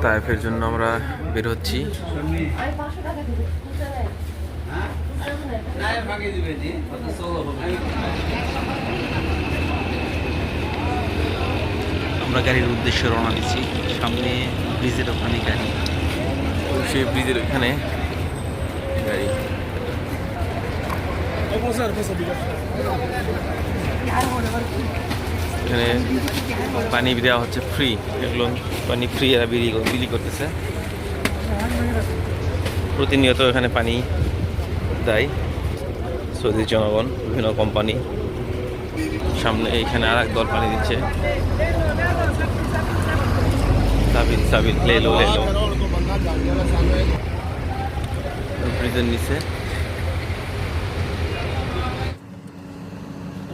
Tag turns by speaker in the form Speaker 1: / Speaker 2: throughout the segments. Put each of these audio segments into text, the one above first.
Speaker 1: তাইফের জন্য আমরা বের হচ্ছি। আমরা গাড়ির উদ্দেশ্যে রওনা দিচ্ছি। সামনে ব্রিজের ওখানে গাড়ি, সেই ব্রিজের ওখানে গাড়ি। এখানে পানি দেওয়া হচ্ছে ফ্রি, এগুলো পানি ফ্রি এরা বিলি করতেছে। প্রতিনিয়ত এখানে পানি দেয় সৌদি জনগণ, বিভিন্ন কোম্পানি। সামনে এখানে আর এক দল পানি দিচ্ছে। সাবিল সাবিল লেলো লেলো ব্রিজের নিচে।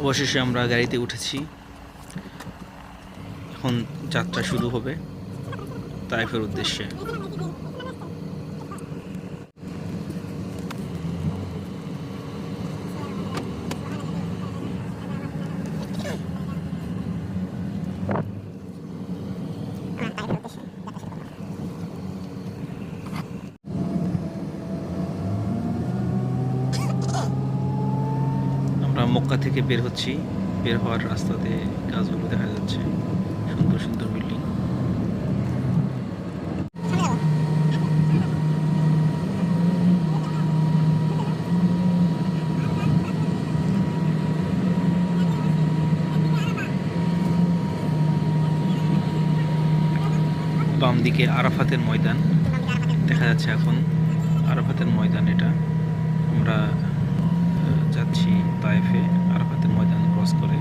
Speaker 1: অবশেষে আমরা গাড়িতে উঠেছি। এখন যাত্রা শুরু হবে তাইফের উদ্দেশ্যে। আমরা মক্কা থেকে বের হচ্ছি। বের হওয়ার রাস্তাতে গাছগুলো দেখা যাচ্ছে, সুন্দর সুন্দর বিল্ডিং। বাম দিকে আরাফাতের ময়দান দেখা যাচ্ছে। এখন আরাফাতের ময়দান এটা। আমরা যাচ্ছি তাইফে আরাফাতের ময়দান ক্রস করে।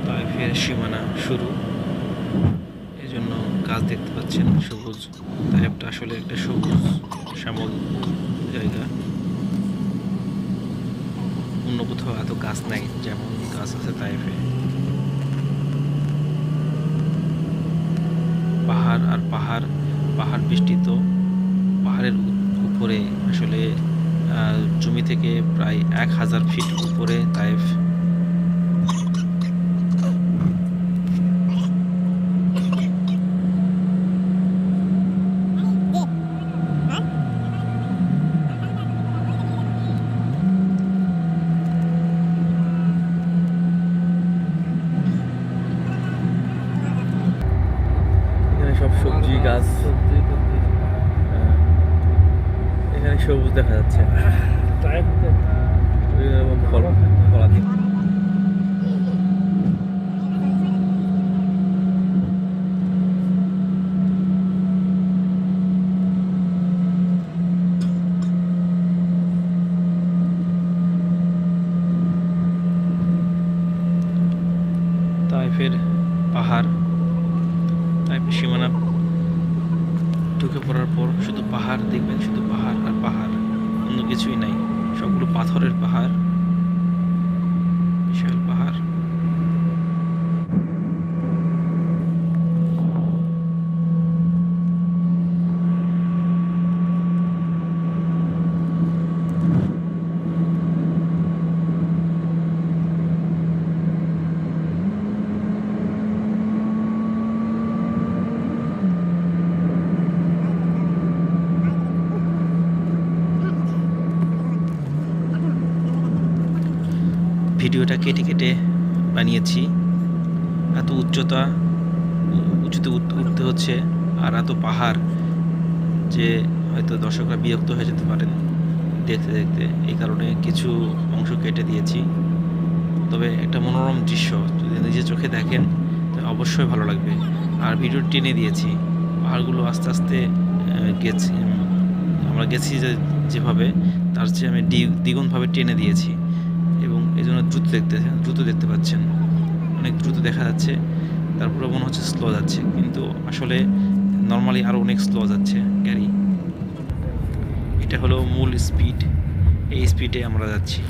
Speaker 1: তাইফের সীমানা শুরু, এজন্য গাছ দেখতে পাচ্ছেন সবুজ। তাইফটা আসলে একটা সবুজ শ্যামল জায়গা। অন্য কোথাও এত গাছ নাই যেমন গাছ আছে তাইফে। পাহাড় আর পাহাড়, পাহাড় বেষ্টিত। পাহাড়ের উপরে আসলে জমি থেকে প্রায় 1000 ফিট উপরে তাইফ। সব সবজি গাছ, এখানে সবুজ দেখা যাচ্ছে। ফলাদি তাইফের পাহাড়, তাইফের সীমানা ঢুকে পড়ার পর শুধু পাহাড় দেখবেন, শুধু পাহাড় আর পাহাড়, অন্য কিছুই নাই। সবগুলো পাথরের পাহাড়, বিশাল পাহাড়। ভিডিওটা কেটে কেটে বানিয়েছি। এত উচ্চতে উঠতে হচ্ছে আর এত পাহাড় যে হয়তো দর্শকরা বিরক্ত হয়ে যেতে পারেন দেখতে দেখতে, এই কারণে কিছু অংশ কেটে দিয়েছি। তবে একটা মনোরম দৃশ্য, যদি নিজের চোখে দেখেন তাহলে অবশ্যই ভালো লাগবে। আর ভিডিও টেনে দিয়েছি, পাহাড়গুলো আস্তে আস্তে আমরা গেছি যেভাবে, তার চেয়ে আমি দ্বিগুণভাবে টেনে দিয়েছি। এবং এই জন্য দ্রুত দেখতে পাচ্ছেন, অনেক দ্রুত দেখা যাচ্ছে। তারপরে মনে হচ্ছে স্লো যাচ্ছে, কিন্তু আসলে নর্মালি আরও অনেক স্লো যাচ্ছে গাড়ি। এটা হলো মূল স্পিড, এই স্পিডে আমরা যাচ্ছি।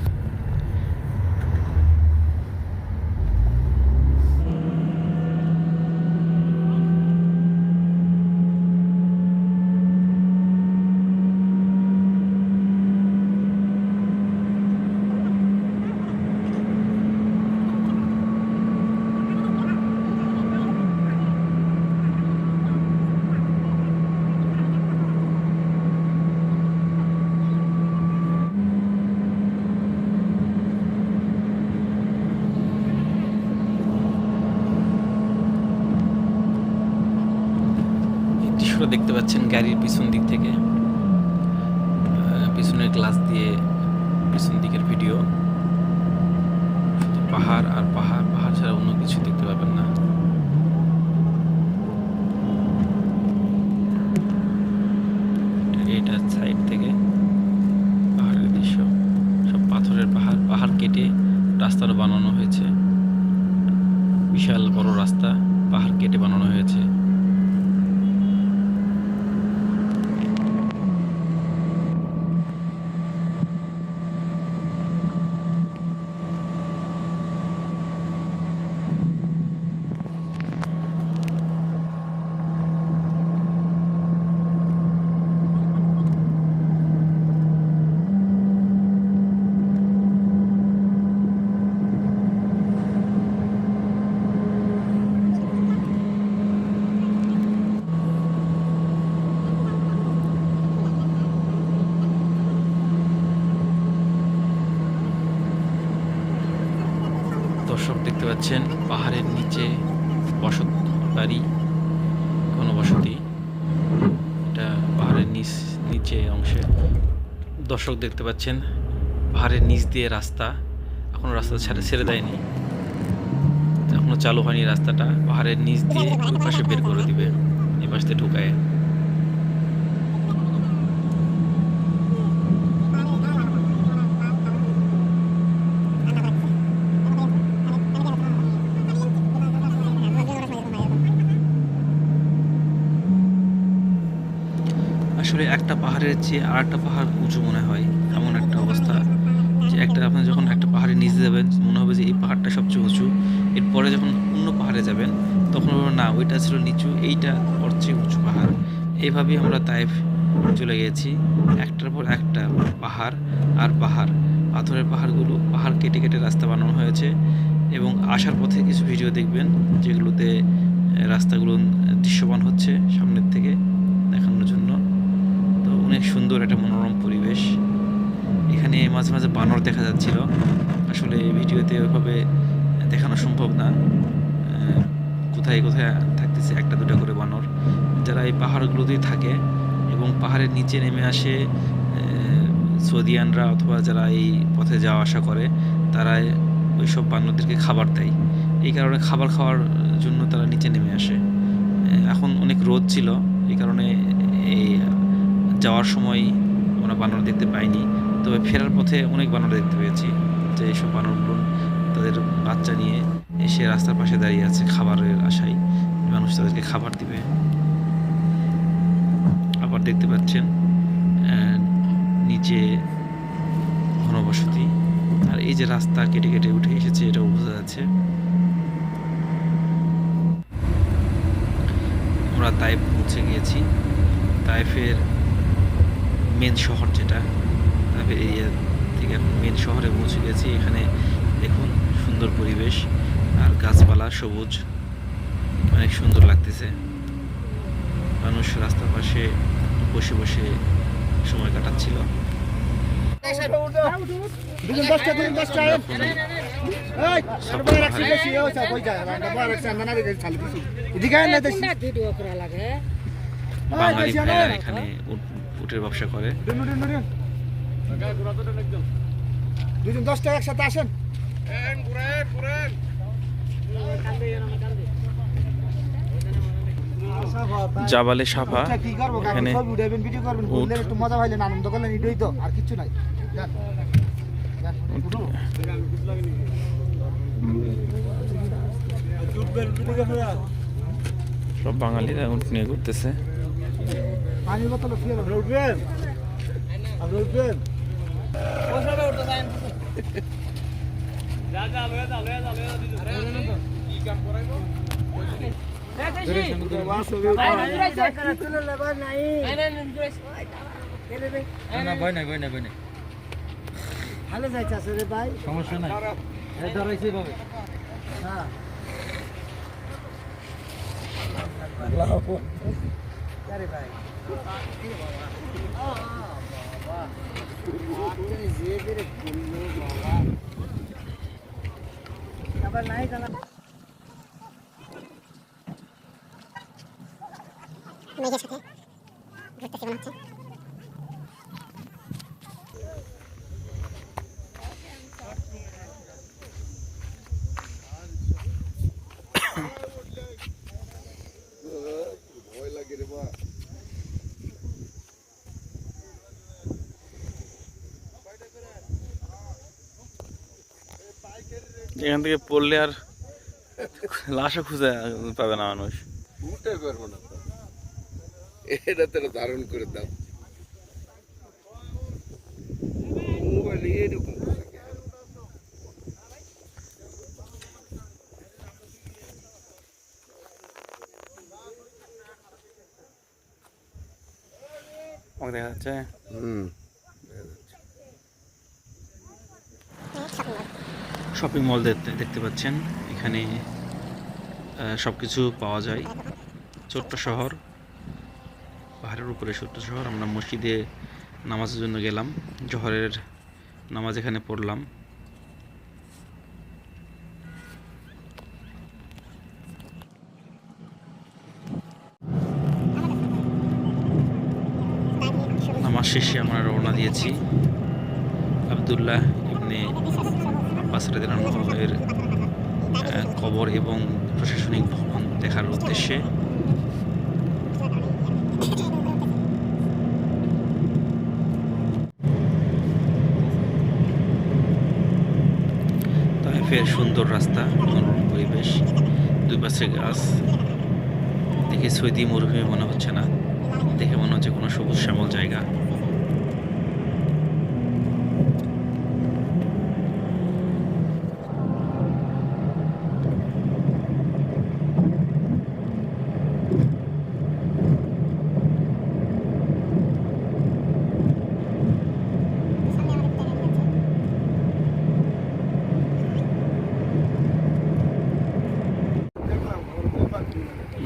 Speaker 1: পাচ্ছেন গাড়ির পিছন দিক থেকে, পিছনের গ্লাস দিয়ে পিছন দিকের ভিডিও। শুধু পাহাড় আর পাহাড়, পাহাড় ছাড়া অন্য কিছু দেখতে পাবেন না। এটা সাইড থেকে পাহাড়ের দৃশ্য, সব পাথরের পাহাড়, পাহাড় কেটে রাস্তাটা বানানো হয়েছে। বিশাল বড় রাস্তা পাহাড় কেটে বানানো হয়েছে। দর্শক দেখতে পাচ্ছেন পাহাড়ের নিচে বসত বাড়ি, ঘনবসতি। এটা পাহাড়ের নিচে অংশে। দর্শক দেখতে পাচ্ছেন পাহাড়ের নিচ দিয়ে রাস্তা, এখনো রাস্তা ছেড়ে দেয়নি, এখনো চালু হয়নি রাস্তাটা। পাহাড়ের নিচ দিয়ে ওই পাশে বের করে দিবে, এই পাশ দিয়ে ঢুকায়। আসলে একটা পাহাড়ের চেয়ে আর একটা পাহাড় উঁচু মনে হয়, এমন একটা অবস্থা যে আপনি যখন একটা পাহাড়ের নিচে যাবেন মনে হবে যে এই পাহাড়টা সবচেয়ে উঁচু। এরপরে যখন অন্য পাহাড়ে যাবেন তখন না, ওইটা ছিল নিচু, এইটা ওর চেয়ে উঁচু পাহাড়। এইভাবেই আমরা তাইফ চলে গেছি, একটার পর একটা পাহাড় আর পাহাড়। পাথরের পাহাড়গুলো, পাহাড় কেটে কেটে রাস্তা বানানো হয়েছে। এবং আসার পথে কিছু ভিডিও দেখবেন যেগুলোতে রাস্তাগুলো দৃশ্যমান হচ্ছে সামনের থেকে দেখানোর জন্য। তো অনেক সুন্দর একটা মনোরম পরিবেশ। এখানে মাঝে মাঝে বানর দেখা যাচ্ছিল, আসলে ভিডিওতে ওইভাবে দেখানো সম্ভব না। কোথায় কোথায় থাকতেছে একটা দুটা করে বানর, যারা এই পাহাড়গুলোতেই থাকে এবং পাহাড়ের নিচে নেমে আসে সৌদিয়ানরা অথবা যারা এই পথে যাওয়া আসা করে, তারা ওই সব বানরদেরকে খাবার দেয়। এই কারণে খাবার খাওয়ার জন্য তারা নিচে নেমে আসে। এখন অনেক রোদ ছিল, এই কারণে এই যাওয়ার সময় আমরা বানর দেখতে পাইনি, তবে ফেরার পথে অনেক বানর দেখতে পেয়েছি। যে এইসব বানরগুলো তাদের বাচ্চা নিয়ে এসে রাস্তার পাশে দাঁড়িয়ে আছে খাবারের আশায়, মানুষ তাদেরকে খাবার দিবে। আবার দেখতে পাচ্ছেন নিচে ঘনবসতি, আর এই যে রাস্তা কেটে কেটে উঠে এসেছে এটাও বোঝা যাচ্ছে। আমরা তাইফ পৌঁছে গিয়েছি। তাইফের মেন শহর যেটা, তাইফের এরিয়া থেকে এখন মেন শহরে পৌঁছে গেছি। এখানে দেখুন সুন্দর পরিবেশ আর গাছপালা সবুজ, অনেক সুন্দর লাগতেছে। মানুষ রাস্তার পাশে বসে বসে সময় কাটাচ্ছিল। বাঙালি ভাইরা এখানে উটের ব্যবসা করে।
Speaker 2: দুজন 10 টাকা একসাথে আসেন।
Speaker 1: জাবালে সাফা, এখানে
Speaker 2: একটু মজা পাইলেন, আনন্দ করলেন, এটাই তো, আর কিছু নাই।
Speaker 1: সব বাঙালিরা উঠ নিয়ে ঘুরতেছে।
Speaker 2: পানির বোতল উঠবেন, আপনি উঠবেন। ভালো যাইছে আসলে ভাই,
Speaker 3: সমস্যা নাই, ধরাইছে ভাবে।
Speaker 2: হ্যাঁ আরে ভাই আবার নাই জানা মেঘের সাথে
Speaker 1: এখান থেকে পড়লে আর লাশও খুঁজে পাবে না মানুষ।
Speaker 4: উঠতে পারবো না তো, এটা তো ধারণ করে দাও মোবাইলে এরকম থাকে।
Speaker 1: আমাকে দেখা যাচ্ছে শপিং মল দেখতে পাচ্ছেন। এখানে সব কিছু পাওয়া যায়। ছোট্ট শহর, পাহাড়ের উপরে ছোট্ট শহর। আমরা মসজিদে নামাজের জন্য গেলাম, জোহরের নামাজ এখানে পড়লাম। নামাজ শেষে আমরা রওনা দিয়েছি আব্দুল্লাহ ইবনে আব্বাস রাদিয়াল্লাহু আনহু এর কবর এবং প্রশাসনিক ভবন দেখার উদ্দেশ্যে। তাইফের সুন্দর রাস্তা, মনোরম পরিবেশ, দুই পাশে গাছ। দেখে সৌদি মরুভূমি মনে হচ্ছে না, দেখে মনে হচ্ছে কোনো সবুজ শ্যামল জায়গা।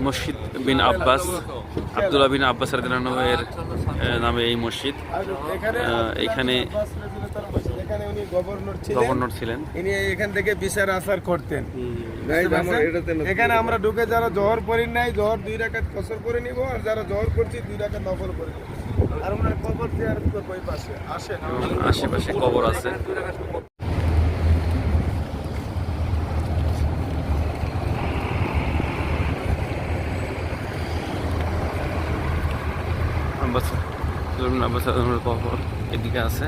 Speaker 1: মসজিদ বিন আব্বাস, আব্দুল্লাহ বিন আব্বাস রাদিয়াল্লাহু আনহু এর নামে এই মসজিদ। এখানে গভর্নর ছিলেন।
Speaker 5: ইনি এখান থেকে বিচার আচার করতেন। এখানে আমরা ঢুকে যারা জহর পড়ি নাই, জহর 2 রাকাত কসর করে নিব, আর যারা জহর করছি 2 রাকাত নফল করে নিব। আর আমরা কবর জিয়ারত করব এই পাশে। আসেন,
Speaker 1: আশেপাশে কবর আছে। কবর এদিকে আছে।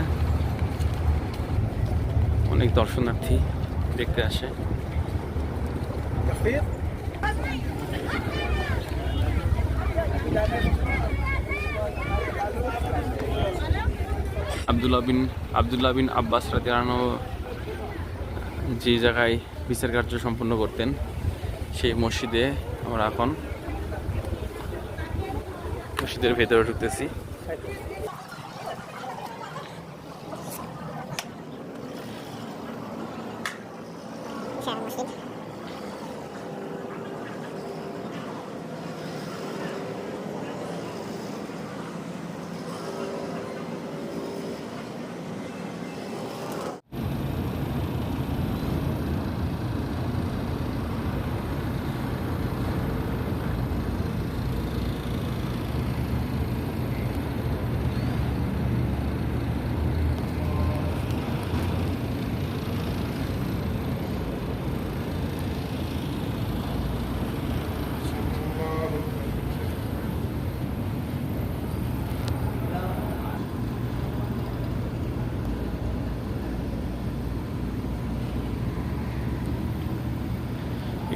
Speaker 1: অনেক দর্শনার্থী দেখতে আসে। আব্দুল্লাহ বিন আব্বাস রাদিয়াল্লাহু আনহু যে জায়গায় বিচার কার্য সম্পন্ন করতেন, সেই মসজিদে আমরা এখন মসজিদের ভেতরে ঢুকতেছি।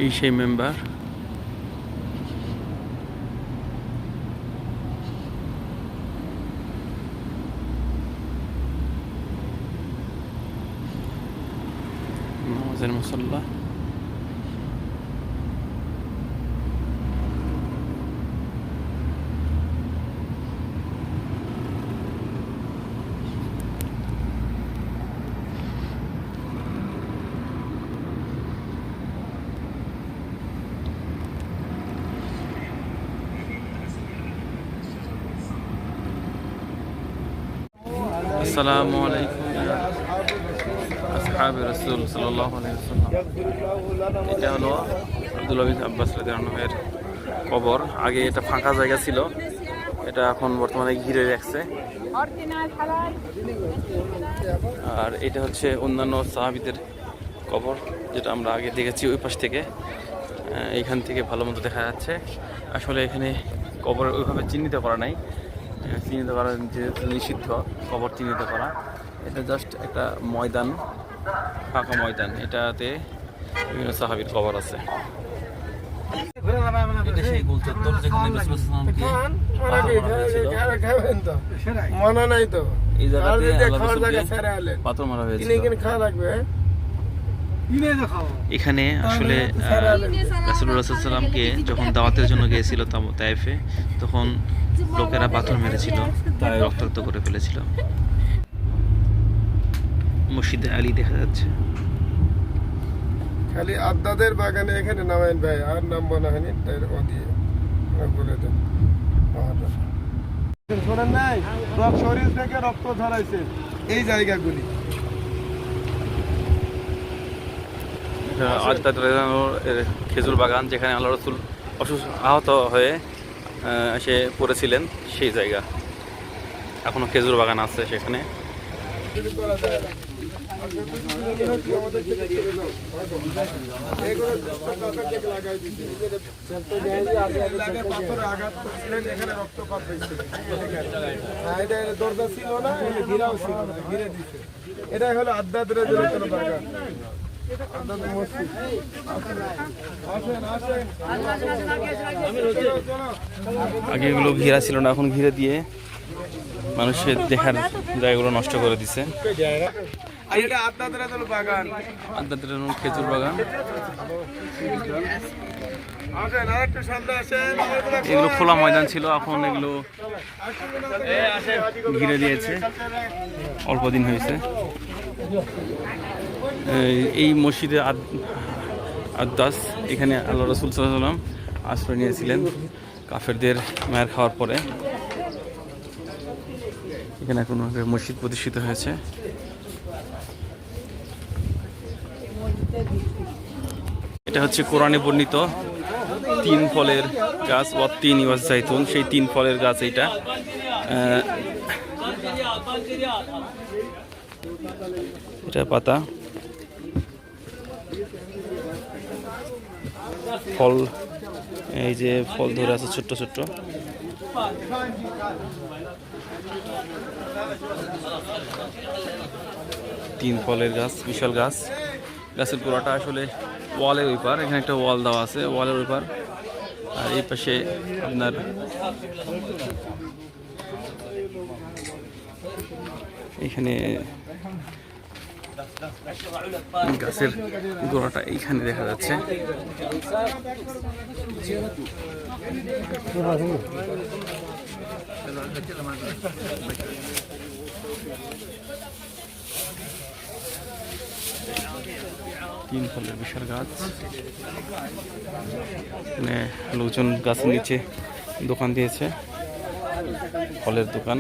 Speaker 1: এই সেই মেম্বার। নামাজের মুসল্লা। আসসালামু আলাইকুম আসহাবে রাসূল সাল্লাল্লাহু আলাইহি ওয়াসাল্লাম। এটা হলো আব্দুল্লাহ বিন আব্বাস রাদিয়াল্লাহু আনহু এর কবর। আগে এটা ফাঁকা জায়গা ছিল, এটা এখন বর্তমানে ঘিরে রাখছে। আর এটা হচ্ছে অন্যান্য সাহাবীদের কবর, যেটা আমরা আগে দেখেছি ওই পাশ থেকে। এইখান থেকে ভালো মতো দেখা যাচ্ছে। আসলে এখানে কবর ওইভাবে চিহ্নিত করা নাই, চিহ্নিত করা যেহেতু নিষিদ্ধ কবর চিহ্নিত করা। এটা জাস্ট একটা ময়দান, ফাঁকা ময়দান। এটাতে বিভিন্ন সাহাবীর কবর আছে।
Speaker 3: এটা সেই গোল চত্বর যেখানে রাসূল সাল্লাল্লাহু আলাইহি ওয়াসাল্লামকে
Speaker 5: খাবেন তো মনে নাই তো
Speaker 1: এই
Speaker 5: আর
Speaker 1: জায়গাতে
Speaker 5: যদি
Speaker 1: আল্লাহ
Speaker 5: খাওয়ার জায়গা
Speaker 1: রাসূলকে
Speaker 5: ছেড়ে আলেন
Speaker 1: পাথর মারা হয়েছিল।
Speaker 5: কিনে খাওয়া লাগবে
Speaker 1: এখানে আসলে রাসূলুল্লাহ সাল্লাল্লাহু আলাইহি ওয়াসাল্লামকে যখন দাওয়াতের জন্য গিয়েছিল তায়েফে, তখন লোকেরা পাথর মেরেছিল, রক্তাক্ত করে ফেলেছিল। মসজিদে আলী দেখা যাচ্ছে।
Speaker 5: খালি আদাদের বাগানে এখানে নামাইন ভাই, আর নাম বলা হয়নি তাই দিয়ে বলে দেন। শোনেন নাই, শরীর থেকে রক্ত ঝরাইছে এই জায়গাগুলি।
Speaker 1: আজদাদ রাদিয়াল্লাহু এর খেজুর বাগান, যেখানে আল্লাহ রাসূল আহত হয়ে এসে পড়েছিলেন, সেই জায়গা এখনো খেজুর বাগান আছে সেখানে।
Speaker 5: দরজা ছিল না, ঘিরাও ছিল না, ঘিরে দিছে। এটাই হলো আদাদ রাদিয়াল্লাহু বাগান।
Speaker 1: আগে এগুলো ঘিরা ছিল না, এখন ঘিরে দিয়ে মানুষের দেখার জায়গাগুলো নষ্ট করে দিছে।
Speaker 5: বাগান
Speaker 1: আদাদের খেজুর বাগান, এগুলো খোলা ময়দান ছিল, এখন এগুলো ঘিরে দিয়েছে, অল্প দিন হয়েছে। এই মসজিদে আদাস, এখানে আল্লাহ রাসূল সাল্লাল্লাহু আলাইহি ওয়াসাল্লাম আশ্রয় নিয়েছিলেন কাফেরদের মায়ের খাওয়ার পরে। এখানে এখন মসজিদ প্রতিষ্ঠিত হয়েছে। এটা হচ্ছে কোরআনে বর্ণিত 3 ফলের গাছ, ওয়াত্তিন ওয়াজ জাইতুন, সেই 3 ফলের গাছ এইটা। এটা পাতা, ফল, এই যে ফল ধরে আছে ছোট্ট ছোট্ট। তিন ফলের গাছ, বিশাল গাছ। গাছের গোড়াটা আসলে ওয়ালের ওই পার, এখানে একটা ওয়াল দেওয়া আছে, ওয়ালের ওই পার। আর এই পাশে আপনার এখানে গাছের গোড়াটা এইখানে দেখা যাচ্ছে। তিন ফলের বিশাল গাছ, মানে লোকজন গাছের নিচে দোকান দিয়েছে, ফলের দোকান।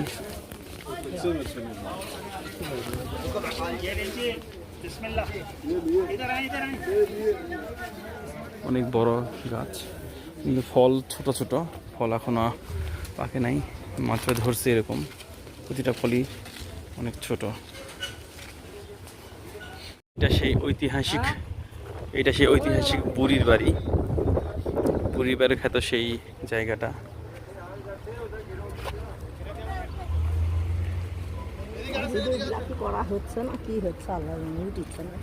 Speaker 1: অনেক বড় গাছ, কিন্তু ফল ছোট ছোট, ফল এখনো পাকে নাই, মাত্র ধরছে এরকম। প্রতিটা ফলই অনেক ছোট। এটা সেই ঐতিহাসিক বুড়ির বাড়ি, বুড়ির বাড়ির খ্যাত সেই জায়গাটা।
Speaker 6: করা হচ্ছে না, কি হচ্ছে আল্লাহ দিচ্ছে না।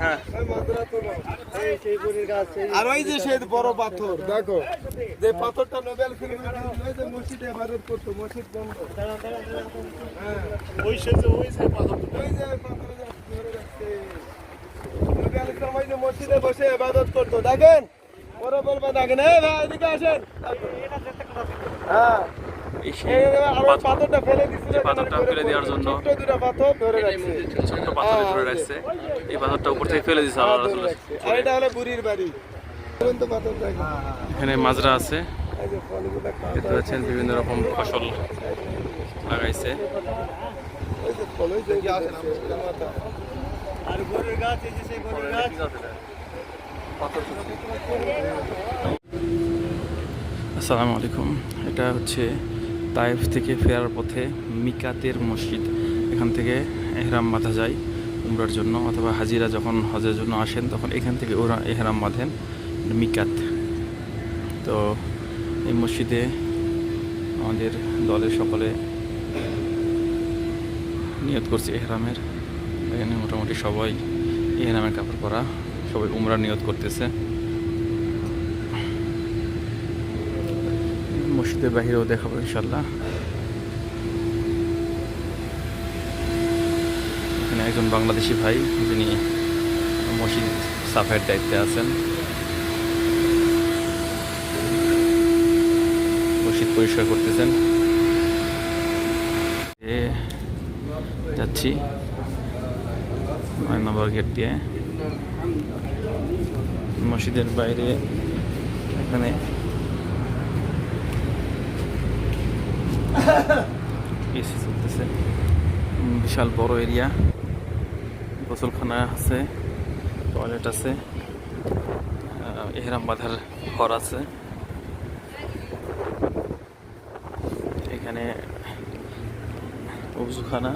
Speaker 1: হ্যাঁ,
Speaker 5: আর ওই যে সেই বড় পাথর দেখো, যে পাথরটা নোবেল মসজিদে ইবাদত করতো, মসজিদ বন্ধ। ওই যে মসজিদে বসে ইবাদত করতো, দেখেন বড় বলবা, দেখেন এদিকে আসেন। হ্যাঁ, পাথরটা ফেলে দিচ্ছে,
Speaker 1: পাথরটা ফেলে দেওয়ার জন্য
Speaker 5: দুটা পাথর ধরে রাখছে,
Speaker 1: ছোট্ট পাথর ধরে রাখছে। এই পাথরটা উপর থেকে ফেলে দিচ্ছে আল্লাহ রাসূল।
Speaker 5: আর এটা হলো বুড়ির বাড়ি। পাথর দেখেন,
Speaker 1: এখানে মাজরা আছে,
Speaker 5: এই যে ফলগুলো
Speaker 1: দেখতে পাচ্ছেন বিভিন্ন রকম ফসল লাগাইছে।
Speaker 5: ওই যে ফল ওই যে মাথা আর গরুর গাছ এই যে সেই গরুর গাছ
Speaker 1: আসসালামু আলাইকুম। এটা হচ্ছে তায়েফ থেকে ফেরার পথে মিকাতের মসজিদ। এখান থেকে এহরাম বাঁধা যায় উমরার জন্য, অথবা হাজিরা যখন হজের জন্য আসেন তখন এখান থেকে ওরা এহরাম বাঁধেন, মিকাত। তো এই মসজিদে আমাদের দলের সকলে নিয়ত করছে এহরামের। এখানে মোটামুটি সবাই এহরামের কাপড় পরা, সবাই উমরার নিয়ত করতেছে। মসজিদের বাহিরেও দেখাবো ইনশাল্লাহ। এখানে একজন বাংলাদেশি ভাই যিনি মসজিদ সাফের দায়িত্বে আছেন, মসজিদ পরিষ্কার করতেছেন। যাচ্ছি 9 নম্বর গেট দিয়ে মসজিদের বাইরে। এখানে এসি চলতেছে, বিশাল বড় এরিয়া, গোসলখানা আছে, টয়লেট আছে, এহরাম বাঁধার ঘর আছে। এখানে ওযুখানা,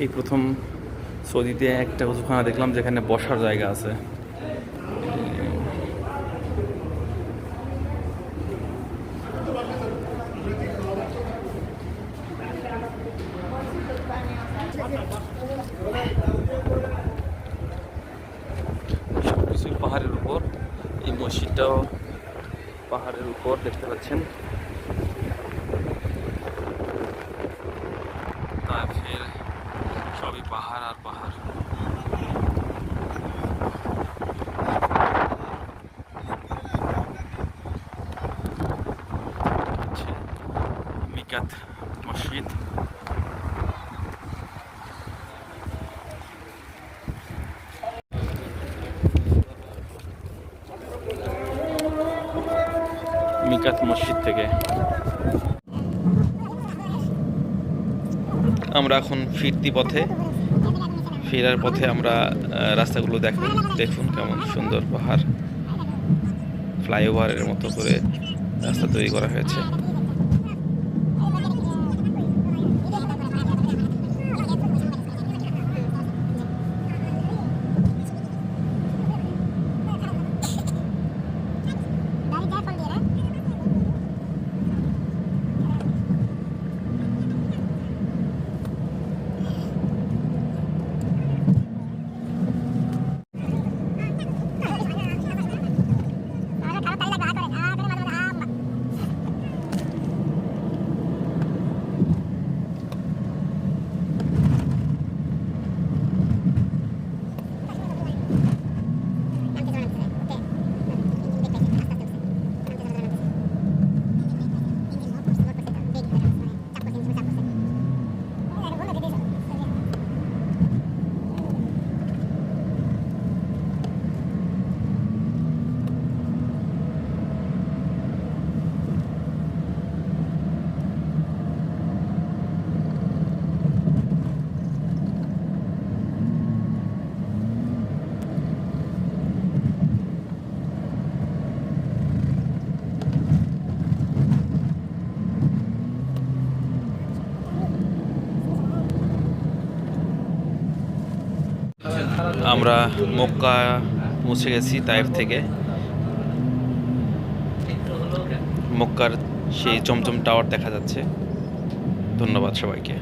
Speaker 1: এই প্রথম সৌদিতে একটা ওযুখানা দেখলাম যেখানে বসার জায়গা আছে। সবকিছু পাহাড়ের উপর, এই মসজিদটাও পাহাড়ের উপর দেখতে পাচ্ছেন। তারপর সবই পাহাড় আর পাহাড়। মিকাত মসজিদ। মিকাত মসজিদ থেকে আমরা এখন ফিরতি পথে, ফেরার পথে আমরা রাস্তাগুলো দেখুন কেমন সুন্দর পাহাড়, ফ্লাইওভারের মতো করে রাস্তা তৈরি করা হয়েছে। আমরা মক্কা পৌঁছে গেছি তায়েফ থেকে। মক্কার সেই চমচম টাওয়ার দেখা যাচ্ছে। ধন্যবাদ সবাইকে।